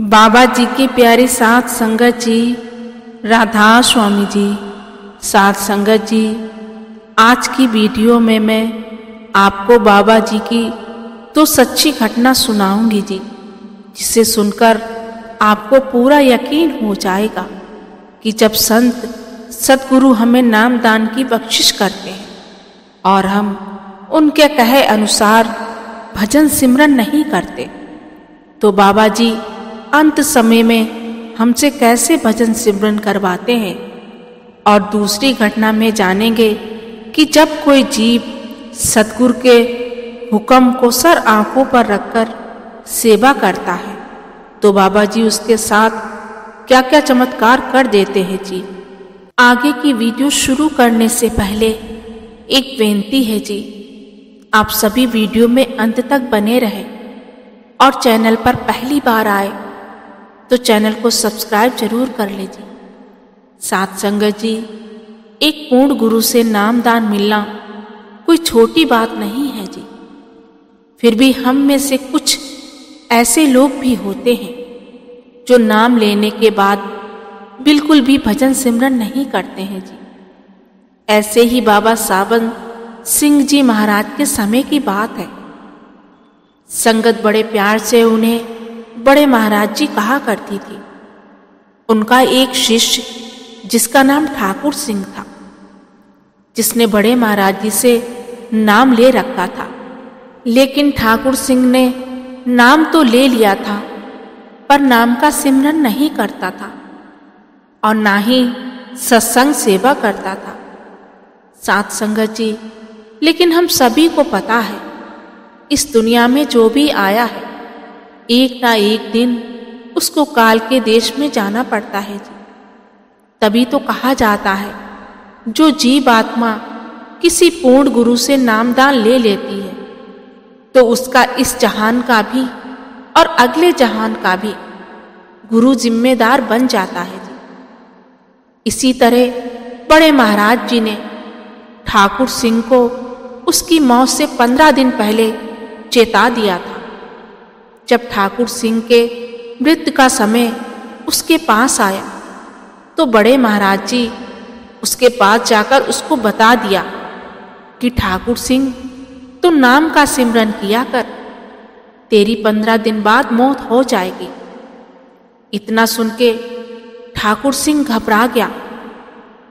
बाबा जी के प्यारे साथ संगत जी, राधा स्वामी जी, साथ संगत जी, आज की वीडियो में मैं आपको बाबा जी की तो सच्ची घटना सुनाऊंगी जी, जिसे सुनकर आपको पूरा यकीन हो जाएगा कि जब संत सतगुरु हमें नाम दान की बख्शिश करते हैं और हम उनके कहे अनुसार भजन सिमरन नहीं करते, तो बाबा जी अंत समय में हमसे कैसे भजन सिमरन करवाते हैं। और दूसरी घटना में जानेंगे कि जब कोई जीव सतगुरु के हुक्म को सर आंखों पर रखकर सेवा करता है तो बाबा जी उसके साथ क्या क्या चमत्कार कर देते हैं जी। आगे की वीडियो शुरू करने से पहले एक बेनती है जी, आप सभी वीडियो में अंत तक बने रहें और चैनल पर पहली बार आए तो चैनल को सब्सक्राइब जरूर कर लीजिए। साथ संगत जी, एक पूर्ण गुरु से नाम दान मिलना कोई छोटी बात नहीं है जी। फिर भी हम में से कुछ ऐसे लोग भी होते हैं जो नाम लेने के बाद बिल्कुल भी भजन सिमरन नहीं करते हैं जी। ऐसे ही बाबा सावन सिंह जी महाराज के समय की बात है। संगत बड़े प्यार से उन्हें बड़े महाराज जी कहा करती थी। उनका एक शिष्य जिसका नाम ठाकुर सिंह था, जिसने बड़े महाराज जी से नाम ले रखा था, लेकिन ठाकुर सिंह ने नाम तो ले लिया था पर नाम का सिमरन नहीं करता था और ना ही सत्संग सेवा करता था। साथ संगत जी, लेकिन हम सभी को पता है इस दुनिया में जो भी आया है एक ना एक दिन उसको काल के देश में जाना पड़ता है जी। तभी तो कहा जाता है जो जीव आत्मा किसी पूर्ण गुरु से नामदान ले लेती है तो उसका इस जहान का भी और अगले जहान का भी गुरु जिम्मेदार बन जाता है जी। इसी तरह बड़े महाराज जी ने ठाकुर सिंह को उसकी मौत से 15 दिन पहले चेता दिया था। जब ठाकुर सिंह के मृत्यु का समय उसके पास आया तो बड़े महाराज जी उसके पास जाकर उसको बता दिया कि ठाकुर सिंह तू नाम का सिमरन किया कर, तेरी 15 दिन बाद मौत हो जाएगी। इतना सुन के ठाकुर सिंह घबरा गया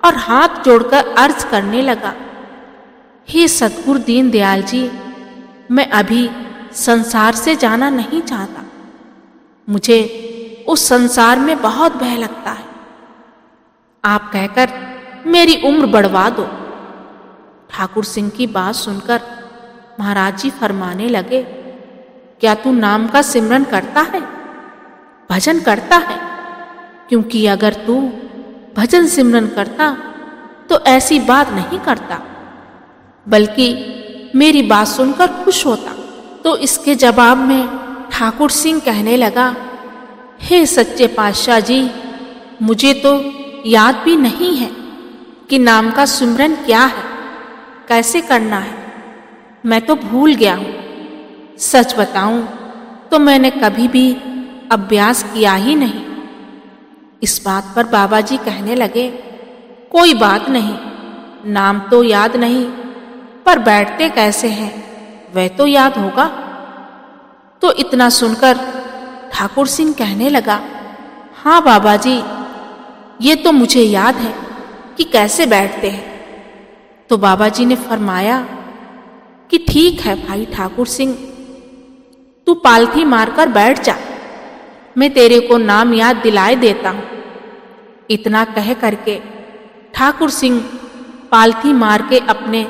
और हाथ जोड़कर अर्ज करने लगा, हे सतगुरु दीन दयाल जी, मैं अभी संसार से जाना नहीं चाहता। मुझे उस संसार में बहुत भय लगता है। आप कहकर मेरी उम्र बढ़वा दो। ठाकुर सिंह की बात सुनकर महाराज जी फरमाने लगे, क्या तू नाम का सिमरन करता है, भजन करता है? क्योंकि अगर तू भजन सिमरन करता तो ऐसी बात नहीं करता, बल्कि मेरी बात सुनकर खुश होता। तो इसके जवाब में ठाकुर सिंह कहने लगा, हे सच्चे पातशाह जी, मुझे तो याद भी नहीं है कि नाम का सिमरन क्या है, कैसे करना है। मैं तो भूल गया हूं। सच बताऊं तो मैंने कभी भी अभ्यास किया ही नहीं। इस बात पर बाबा जी कहने लगे, कोई बात नहीं, नाम तो याद नहीं पर बैठते कैसे हैं वह तो याद होगा। तो इतना सुनकर ठाकुर सिंह कहने लगा, हाँ बाबा जी, ये तो मुझे याद है कि कैसे बैठते हैं। तो बाबा जी ने फरमाया कि ठीक है भाई ठाकुर सिंह, तू पालथी मारकर बैठ जा, मैं तेरे को नाम याद दिलाए देता हूं। इतना कह करके ठाकुर सिंह पालथी मार के अपने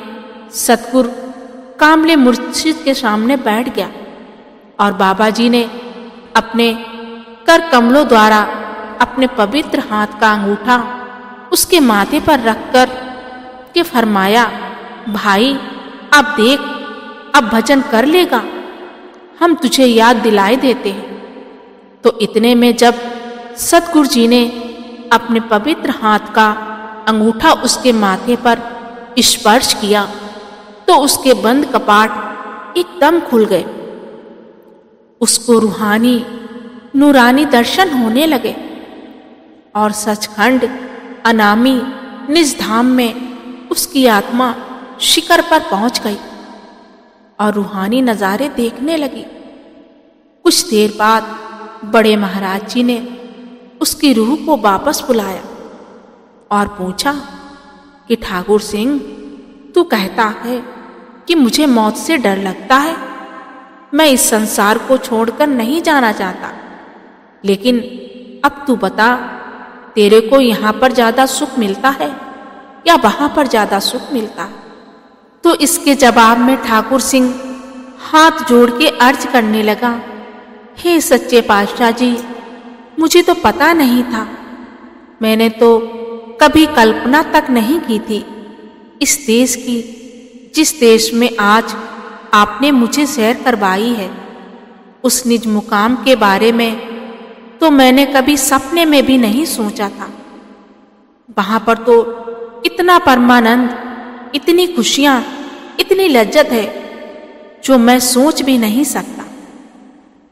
सतगुरु कामले मुर्शिद के सामने बैठ गया और बाबा जी ने अपने कर कमलों द्वारा अपने पवित्र हाथ का अंगूठा उसके माथे पर रखकर के फरमाया, भाई अब देख, अब भजन कर लेगा, हम तुझे याद दिलाए देते हैं। तो इतने में जब सतगुरु जी ने अपने पवित्र हाथ का अंगूठा उसके माथे पर स्पर्श किया तो उसके बंद कपाट एकदम खुल गए। उसको रूहानी नूरानी दर्शन होने लगे और सचखंड अनामी निज धाम में उसकी आत्मा शिखर पर पहुंच गई और रूहानी नजारे देखने लगी। कुछ देर बाद बड़े महाराज जी ने उसकी रूह को वापस बुलाया और पूछा कि ठाकुर सिंह, तू कहता है कि मुझे मौत से डर लगता है, मैं इस संसार को छोड़कर नहीं जाना चाहता, लेकिन अब तू बता, तेरे को यहाँ पर ज्यादा सुख मिलता है या वहां पर ज्यादा सुख मिलता है? तो इसके जवाब में ठाकुर सिंह हाथ जोड़ के अर्ज करने लगा, हे सच्चे पातशाह जी, मुझे तो पता नहीं था, मैंने तो कभी कल्पना तक नहीं की थी इस देश की, जिस देश में आज आपने मुझे सैर करवाई है। उस निज मुकाम के बारे में तो मैंने कभी सपने में भी नहीं सोचा था। वहां पर तो इतना परमानंद, इतनी खुशियां, इतनी लज्जत है जो मैं सोच भी नहीं सकता।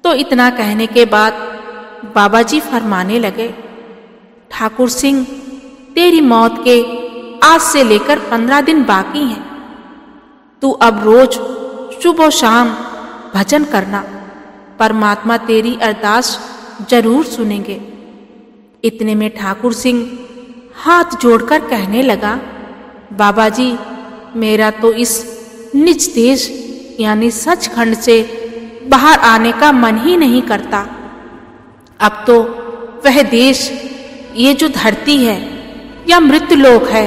तो इतना कहने के बाद बाबा जी फरमाने लगे, ठाकुर सिंह, तेरी मौत के आज से लेकर 15 दिन बाकी हैं। तू अब रोज सुबह शाम भजन करना, परमात्मा तेरी अरदास जरूर सुनेंगे। इतने में ठाकुर सिंह हाथ जोड़कर कहने लगा, बाबा जी, मेरा तो इस निज देश यानी सचखंड से बाहर आने का मन ही नहीं करता। अब तो वह देश, ये जो धरती है या मृत्युलोक है,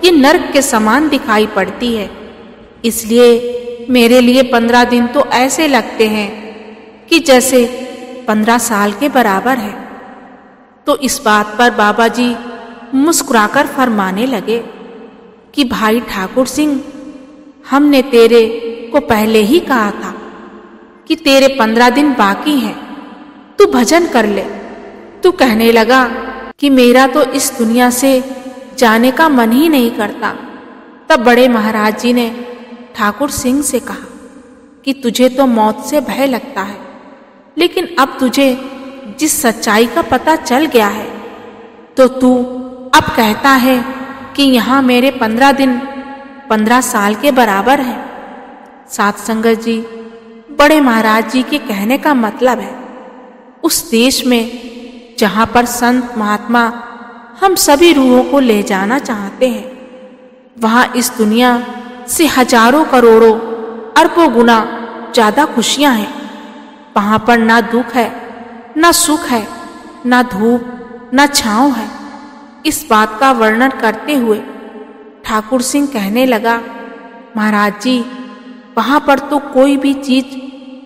ये नरक के समान दिखाई पड़ती है। इसलिए मेरे लिए 15 दिन तो ऐसे लगते हैं कि जैसे 15 साल के बराबर है। तो इस बात पर बाबा जी मुस्कुराकर फरमाने लगे कि भाई ठाकुर सिंह, हमने तेरे को पहले ही कहा था कि तेरे 15 दिन बाकी हैं, तू भजन कर ले। तू कहने लगा कि मेरा तो इस दुनिया से जाने का मन ही नहीं करता। तब बड़े महाराज जी ने ठाकुर सिंह से कहा कि तुझे तो मौत से भय लगता है, लेकिन अब तुझे जिस सच्चाई का पता चल गया है, तो तू अब कहता है कि यहाँ मेरे 15 दिन 15 साल के बराबर है। साथ संगत जी, बड़े महाराज जी के कहने का मतलब है, उस देश में जहाँ पर संत महात्मा हम सभी रूहों को ले जाना चाहते हैं, वहाँ इस दुनिया से हजारों करोड़ों अरबों गुना ज्यादा खुशियां हैं। वहां पर ना दुख है, ना सुख है, ना धूप, ना छांव है। इस बात का वर्णन करते हुए ठाकुर सिंह कहने लगा, महाराज जी, वहां पर तो कोई भी चीज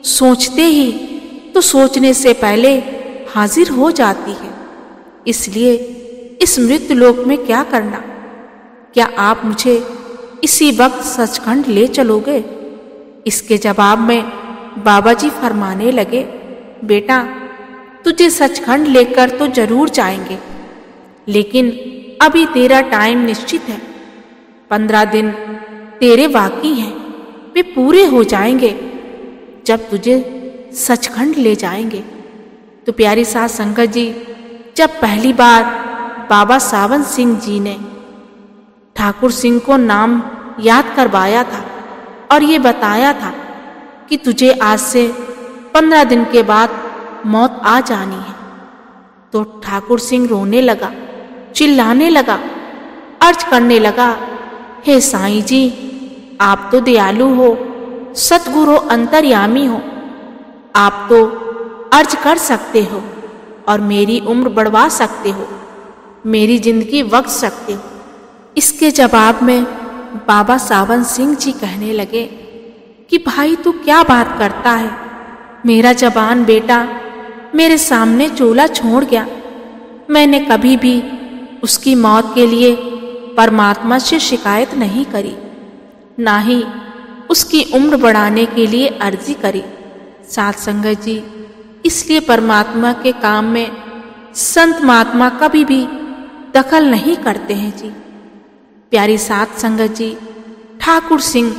सोचते ही तो सोचने से पहले हाजिर हो जाती है। इसलिए इस मृत्युलोक में क्या करना? क्या आप मुझे इसी वक्त सचखंड ले चलोगे? इसके जवाब में बाबा जी फरमाने लगे, बेटा, तुझे सचखंड लेकर तो जरूर जाएंगे, लेकिन अभी तेरा टाइम निश्चित है। 15 दिन तेरे बाकी हैं, वे पूरे हो जाएंगे जब तुझे सचखंड ले जाएंगे। तो प्यारी साथ संगत जी, जब पहली बार बाबा सावन सिंह जी ने ठाकुर सिंह को नाम याद करवाया था और ये बताया था कि तुझे आज से 15 दिन के बाद मौत आ जानी है, तो ठाकुर सिंह रोने लगा, चिल्लाने लगा, अर्ज करने लगा, हे साईं जी, आप तो दयालु हो, सतगुरु अंतर्यामी हो, आप तो अर्ज कर सकते हो और मेरी उम्र बढ़वा सकते हो, मेरी जिंदगी बख्श सकते हो। इसके जवाब में बाबा सावन सिंह जी कहने लगे कि भाई तू क्या बात करता है? मेरा जवान बेटा मेरे सामने चूल्हा छोड़ गया। मैंने कभी भी उसकी मौत के लिए परमात्मा से शिकायत नहीं करी, ना ही उसकी उम्र बढ़ाने के लिए अर्जी करी। साथ संगत जी, इसलिए परमात्मा के काम में संत महात्मा कभी भी दखल नहीं करते हैं जी। प्यारी साथ संगत जी, ठाकुर सिंह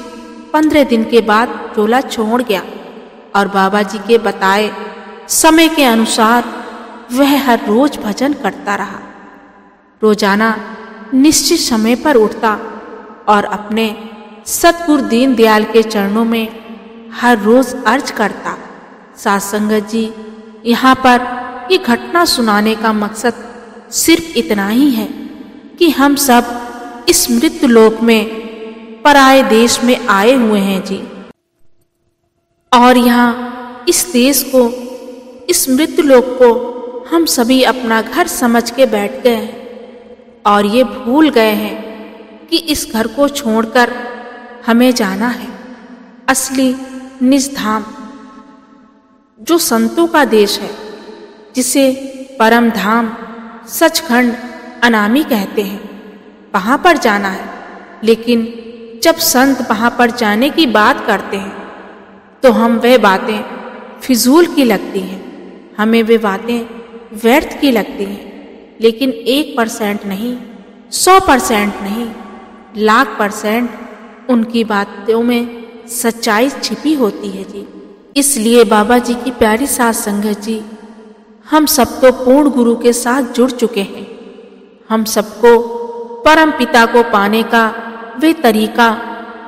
15 दिन के बाद चोला छोड़ गया और बाबा जी के बताए समय के अनुसार वह हर रोज भजन करता रहा। रोजाना निश्चित समय पर उठता और अपने सतगुरु दीनदयाल के चरणों में हर रोज अर्ज करता। साथ संगत जी, यहाँ पर ये घटना सुनाने का मकसद सिर्फ इतना ही है कि हम सब इस मृत्यु लोक में पराये देश में आए हुए हैं जी, और यहाँ इस देश को, इस मृत्यु लोक को हम सभी अपना घर समझ के बैठ गए हैं और ये भूल गए हैं कि इस घर को छोड़कर हमें जाना है असली निज धाम, जो संतों का देश है, जिसे परम धाम सचखंड अनामी कहते हैं। वहां पर जाना है, लेकिन जब संत वहां पर जाने की बात करते हैं तो हम वह बातें फिजूल की लगती हैं, हमें वे बातें व्यर्थ की लगती हैं। लेकिन 1% नहीं, 100% नहीं, 1,00,000% उनकी बातों में सच्चाई छिपी होती है जी। इसलिए बाबा जी की प्यारी साथ संगत जी, हम सब तो पूर्ण गुरु के साथ जुड़ चुके हैं। हम सबको परम पिता को पाने का वे तरीका,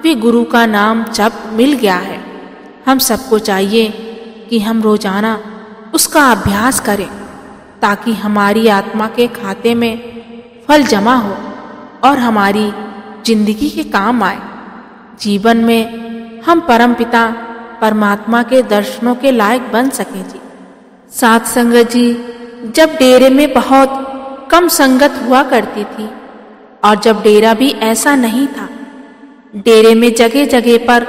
वे गुरु का नाम जप मिल गया है। हम सबको चाहिए कि हम रोजाना उसका अभ्यास करें ताकि हमारी आत्मा के खाते में फल जमा हो और हमारी जिंदगी के काम आए। जीवन में हम परम पिता परमात्मा के दर्शनों के लायक बन सकें जी। साथ संगत जी, जब डेरे में बहुत कम संगत हुआ करती थी और जब डेरा भी ऐसा नहीं था, डेरे में जगह जगह पर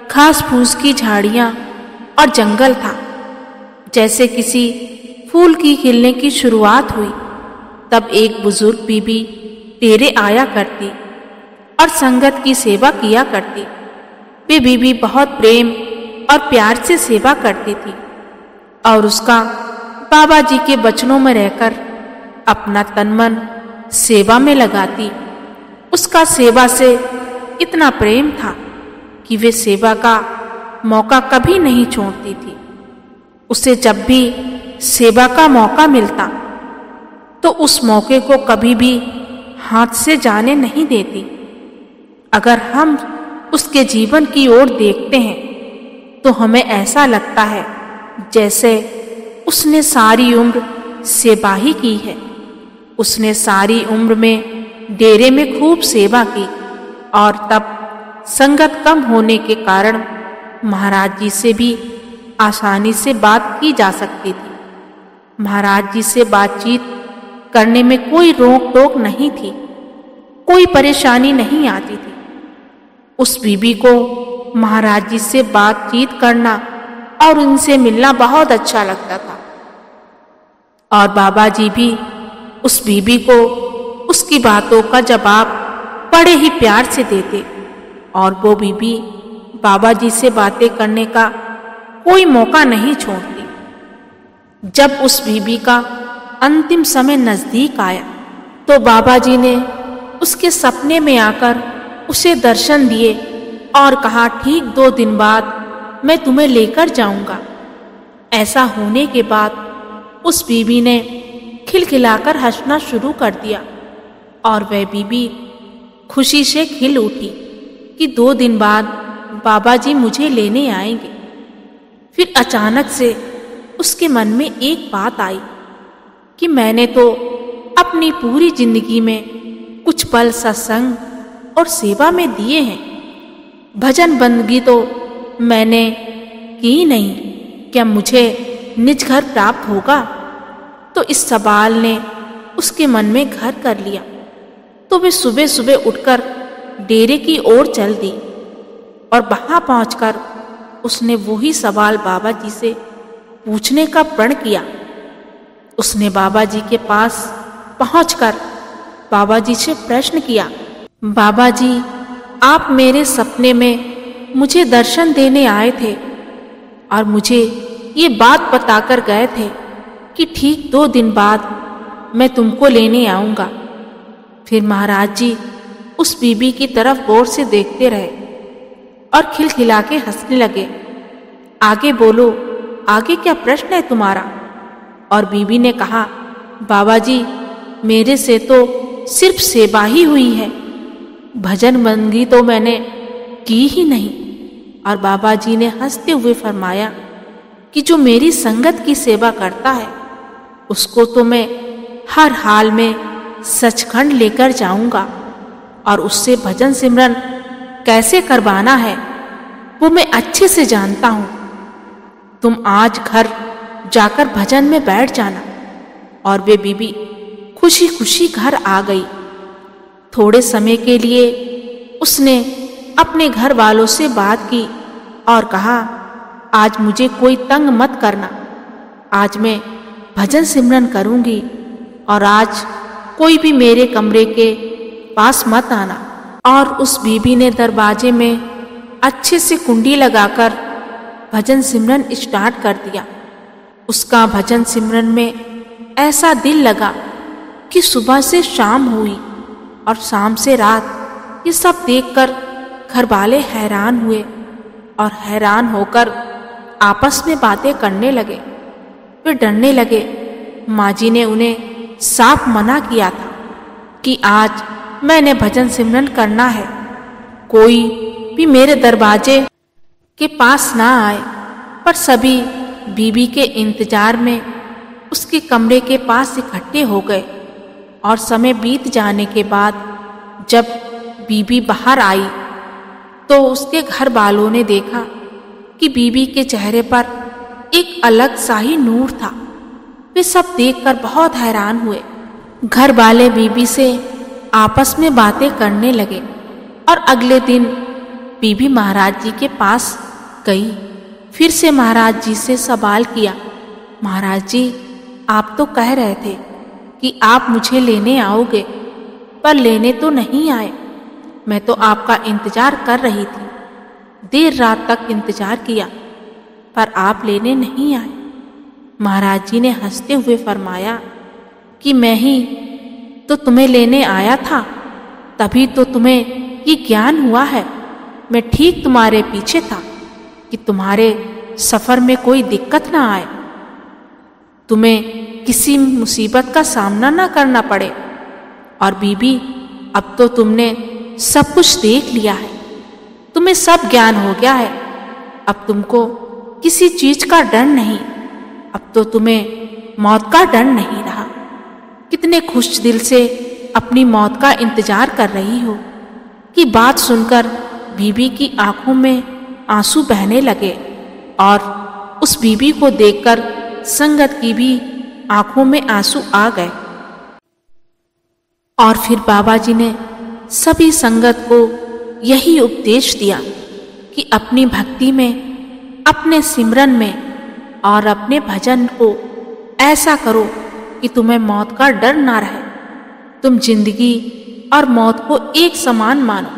घास फूस की झाड़ियां और जंगल था। जैसे किसी फूल की खिलने की शुरुआत हुई, तब एक बुजुर्ग बीबी डेरे आया करती और संगत की सेवा किया करती। वे बीबी बहुत प्रेम और प्यार से सेवा करती थी और उसका बाबा जी के वचनों में रहकर अपना तन मन सेवा में लगाती। उसका सेवा से इतना प्रेम था कि वे सेवा का मौका कभी नहीं छोड़ती थी। उसे जब भी सेवा का मौका मिलता तो उस मौके को कभी भी हाथ से जाने नहीं देती। अगर हम उसके जीवन की ओर देखते हैं तो हमें ऐसा लगता है जैसे उसने सारी उम्र सेवा ही की है। उसने सारी उम्र में डेरे में खूब सेवा की और तब संगत कम होने के कारण महाराज जी से भी आसानी से बात की जा सकती थी। महाराज जी से बातचीत करने में कोई रोक टोक नहीं थी, कोई परेशानी नहीं आती थी। उस बीबी को महाराज जी से बातचीत करना और उनसे मिलना बहुत अच्छा लगता था और बाबा जी भी उस बीबी को उसकी बातों का जवाब बड़े ही प्यार से देते और वो बीबी बाबा जी से बातें करने का कोई मौका नहीं छोड़ती। जब उस बीबी का अंतिम समय नजदीक आया तो बाबा जी ने उसके सपने में आकर उसे दर्शन दिए और कहा, ठीक 2 दिन बाद मैं तुम्हें लेकर जाऊंगा। ऐसा होने के बाद उस बीबी ने खिलखिलाकर हंसना शुरू कर दिया और वह बीबी खुशी से खिल उठी कि 2 दिन बाद बाबा जी मुझे लेने आएंगे। फिर अचानक से उसके मन में एक बात आई कि मैंने तो अपनी पूरी जिंदगी में कुछ पल सत्संग और सेवा में दिए हैं, भजन बंदगी तो मैंने की नहीं, क्या मुझे निज घर प्राप्त होगा? तो इस सवाल ने उसके मन में घर कर लिया। तो वे सुबह सुबह उठकर डेरे की ओर चल दी और वहां पहुंचकर उसने वही सवाल बाबा जी से पूछने का प्रण किया। उसने बाबा जी के पास पहुंचकर बाबा जी से प्रश्न किया, बाबा जी, आप मेरे सपने में मुझे दर्शन देने आए थे और मुझे ये बात बताकर गए थे कि ठीक 2 दिन बाद मैं तुमको लेने आऊंगा। फिर महाराज जी उस बीबी की तरफ गौर से देखते रहे और खिलखिला के हंसने लगे। आगे बोलो, आगे क्या प्रश्न है तुम्हारा? और बीबी ने कहा, बाबा जी, मेरे से तो सिर्फ सेवा ही हुई है, भजन बंदगी तो मैंने की ही नहीं। और बाबा जी ने हंसते हुए फरमाया कि जो मेरी संगत की सेवा करता है उसको तो मैं हर हाल में सचखंड लेकर जाऊंगा, और उससे भजन सिमरन कैसे करवाना है वो मैं अच्छे से जानता हूं। तुम आज घर जाकर भजन में बैठ जाना। और वे बीबी खुशी खुशी घर आ गई। थोड़े समय के लिए उसने अपने घर वालों से बात की और कहा, आज मुझे कोई तंग मत करना, आज मैं भजन सिमरन करूंगी और आज कोई भी मेरे कमरे के पास मत आना। और उस बीबी ने दरवाजे में अच्छे से कुंडी लगाकर भजन सिमरन स्टार्ट कर दिया। उसका भजन सिमरन में ऐसा दिल लगा कि सुबह से शाम हुई और शाम से रात। ये सब देखकर घर वाले हैरान हुए और हैरान होकर आपस में बातें करने लगे। वे डरने लगे। माँ जी ने उन्हें साफ मना किया था कि आज मैंने भजन सिमरन करना है, कोई भी मेरे दरवाजे के पास ना आए। पर सभी बीबी के इंतजार में उसके कमरे के पास इकट्ठे हो गए। और समय बीत जाने के बाद जब बीबी बाहर आई तो उसके घर वालों ने देखा कि बीबी के चेहरे पर एक अलग सा ही नूर था। वे सब देखकर बहुत हैरान हुए। घर वाले बीबी से आपस में बातें करने लगे और अगले दिन बीबी महाराज जी के पास गई। फिर से महाराज जी से सवाल किया, महाराज जी, आप तो कह रहे थे कि आप मुझे लेने आओगे, पर लेने तो नहीं आए। मैं तो आपका इंतजार कर रही थी, देर रात तक इंतजार किया, पर आप लेने नहीं आए। महाराज जी ने हंसते हुए फरमाया कि मैं ही तो तुम्हें लेने आया था, तभी तो तुम्हें ये ज्ञान हुआ है। मैं ठीक तुम्हारे पीछे था कि तुम्हारे सफर में कोई दिक्कत ना आए, तुम्हें किसी मुसीबत का सामना ना करना पड़े। और बीबी, अब तो तुमने सब कुछ देख लिया है, तुम्हें सब ज्ञान हो गया है। अब तुमको किसी चीज का डर नहीं, अब तो तुम्हें मौत का डर नहीं रहा। कितने खुश दिल से अपनी मौत का इंतजार कर रही हो। कि बात सुनकर बीबी की आंखों में आंसू बहने लगे और उस बीबी को देखकर संगत की भी आंखों में आंसू आ गए। और फिर बाबा जी ने सभी संगत को यही उपदेश दिया कि अपनी भक्ति में, अपने सिमरन में और अपने भजन को ऐसा करो कि तुम्हें मौत का डर ना रहे। तुम जिंदगी और मौत को एक समान मानो।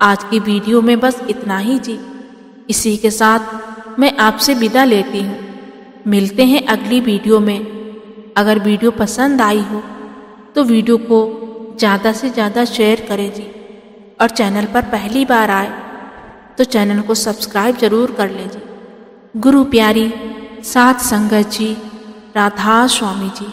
आज की वीडियो में बस इतना ही जी। इसी के साथ मैं आपसे विदा लेती हूँ। मिलते हैं अगली वीडियो में। अगर वीडियो पसंद आई हो तो वीडियो को ज़्यादा से ज़्यादा शेयर करें जी। और चैनल पर पहली बार आए तो चैनल को सब्सक्राइब जरूर कर लें जी। गुरु प्यारी साथ संगत जी, राधा स्वामी जी।